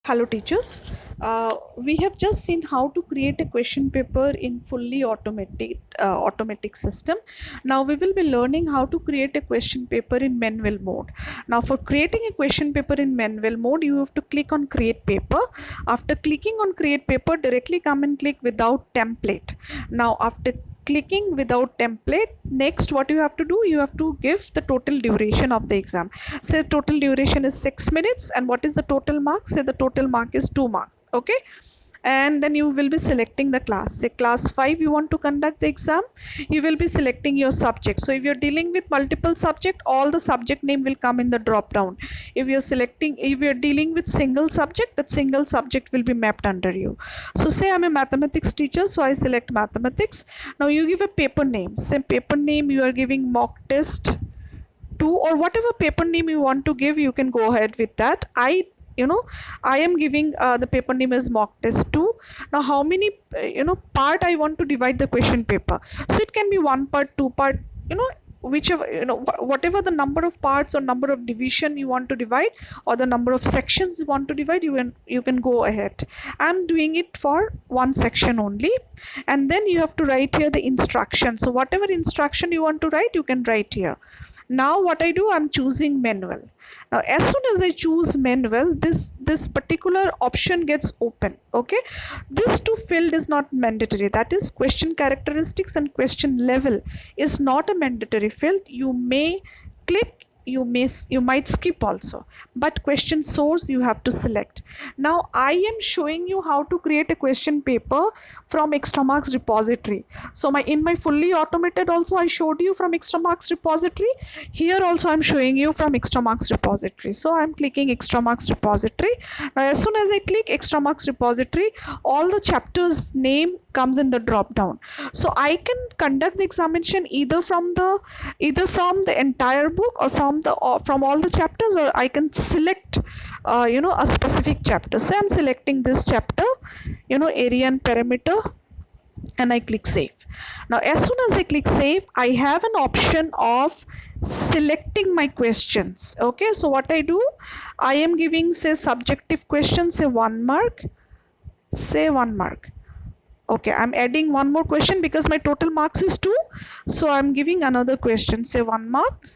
Hello teachers. We have just seen how to create a question paper in fully automatic system. Now we will be learning how to create a question paper in manual mode. Now for creating a question paper in manual mode, you have to click on create paper. After clicking on create paper, directly come and click without template. Now after clicking without template, next what you have to do, you have to give the total duration of the exam. Say total duration is 6 minutes, and what is the total mark? Say the total mark is 2 mark. Okay, and then you will be selecting the class. Say class 5 you want to conduct the exam, you will be selecting your subject. So if you're dealing with multiple subject, all the subject name will come in the drop down. If you're dealing with single subject, that single subject will be mapped under you. So say I'm a mathematics teacher, so I select mathematics. Now you give a paper name. Say paper name you are giving mock test 2, or whatever paper name you want to give, you can go ahead with that. I am giving the paper name as mock test 2. Now how many part I want to divide the question paper? So it can be 1 part, 2 part, whichever, whatever the number of parts or number of division you want to divide, or the number of sections you want to divide, you can go ahead. I'm doing it for one section only. And then you have to write here the instruction. So whatever instruction you want to write, you can write here. Now what I do, I'm choosing manual. Now as soon as I choose manual, this particular option gets open. Okay, this to field is not mandatory. That is, question characteristics and question level is not a mandatory field. You may click, you might skip also, but question source you have to select. Now I am showing you how to create a question paper from extra marks repository. So in my fully automated also I showed you from extra marks repository. Here also I'm showing you from extra marks repository. So I'm clicking extra marks repository. Now as soon as I click extra marks repository, all the chapters name comes in the drop down. So I can conduct the examination either from the entire book, or from all the chapters, or I can select a specific chapter. Say I'm selecting this chapter, area and perimeter, and I click save. Now as soon as I click save, I have an option of selecting my questions. Okay, so what I do, I am giving, say, subjective questions, say 1 mark, say 1 mark. Okay, I'm adding one more question because my total marks is 2. So I'm giving another question, say 1 mark,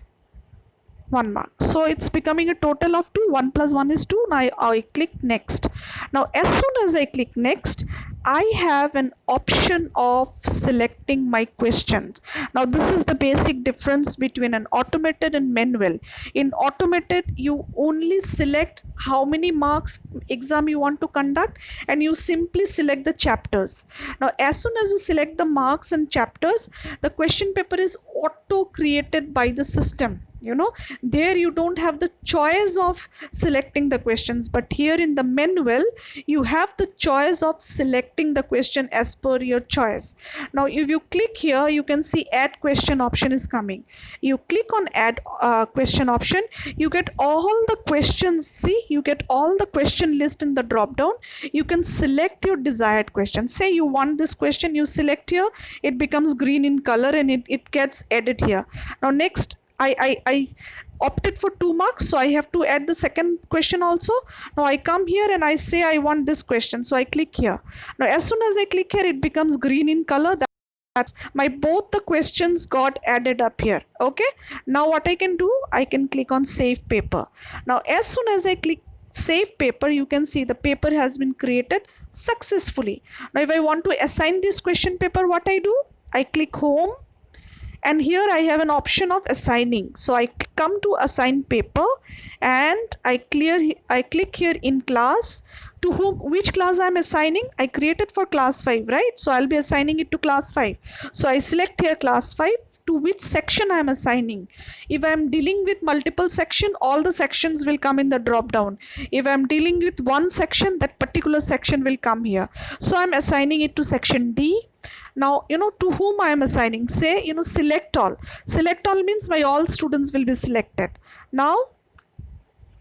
1 mark. So it's becoming a total of 2. 1 plus 1 is 2. Now I click next. Now as soon as I click next, I have an option of selecting my questions. Now this is the basic difference between an automated and manual. In automated, you only select how many marks exam you want to conduct, and you simply select the chapters. Now as soon as you select the marks and chapters, the question paper is auto created by the system. There you don't have the choice of selecting the questions, but here in the manual you have the choice of selecting the question as per your choice. Now if you click here, you can see add question option is coming. You click on add question option, you get all the questions. See, you get all the question list in the drop down. You can select your desired question. Say you want this question, you select here, it becomes green in color, and it gets added here. Now next, I opted for 2 marks, so I have to add the second question also. Now I come here and I say I want this question, so I click here. Now as soon as I click here, it becomes green in color. That's my both the questions got added up here. Okay, now what I can do, I can click on save paper. Now as soon as I click save paper, you can see the paper has been created successfully. Now if I want to assign this question paper, what I do, I click home, and here I have an option of assigning. So I come to assign paper, and I click here in class, to whom, which class I'm assigning. I created for class 5, right? So I'll be assigning it to class 5. So I select here class 5, to which section I am assigning. If I am dealing with multiple section, all the sections will come in the drop down. If I am dealing with one section, that particular section will come here. So I'm assigning it to section D. Now to whom I am assigning, say select all. Select all means my all students will be selected. Now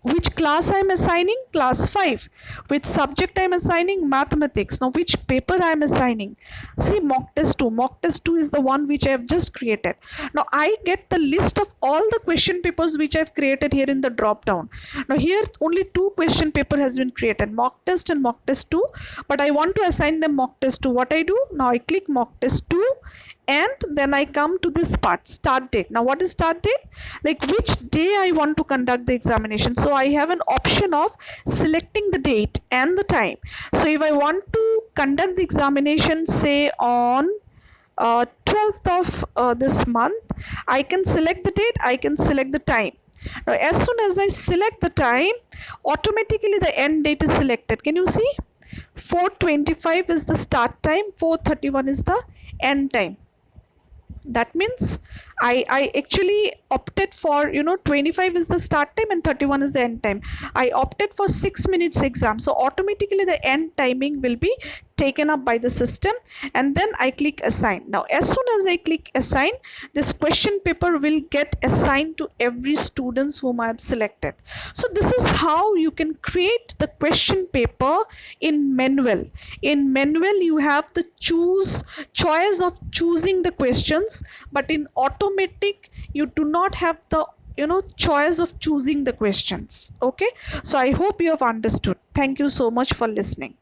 Which class I'm assigning? Class 5. Which subject I'm assigning? Mathematics. Now which paper I'm assigning? See, mock test 2. Mock test 2 is the one which I have just created. Now I get the list of all the question papers which I've created here in the drop down. Now here only 2 question paper has been created, mock test and mock test 2, but I want to assign them mock test 2. What I do? Now I click mock test 2, and then I come to this part, start date. Now what is start date? Like which day I want to conduct the examination. So I have an option of selecting the date and the time. So if I want to conduct the examination, say on 12th of this month, I can select the date, I can select the time. Now as soon as I select the time, automatically the end date is selected. Can you see? 4:25 is the start time, 4:31 is the end time. That means I actually opted for, 25 is the start time and 31 is the end time. I opted for 6 minutes exam, so automatically the end timing will be taken up by the system, and then I click assign. Now as soon as I click assign, this question paper will get assigned to every students whom I have selected. So this is how you can create the question paper in manual. In manual you have the choice of choosing the questions, but in automatic you do not have the choice of choosing the questions. Okay, so I hope you have understood. Thank you so much for listening.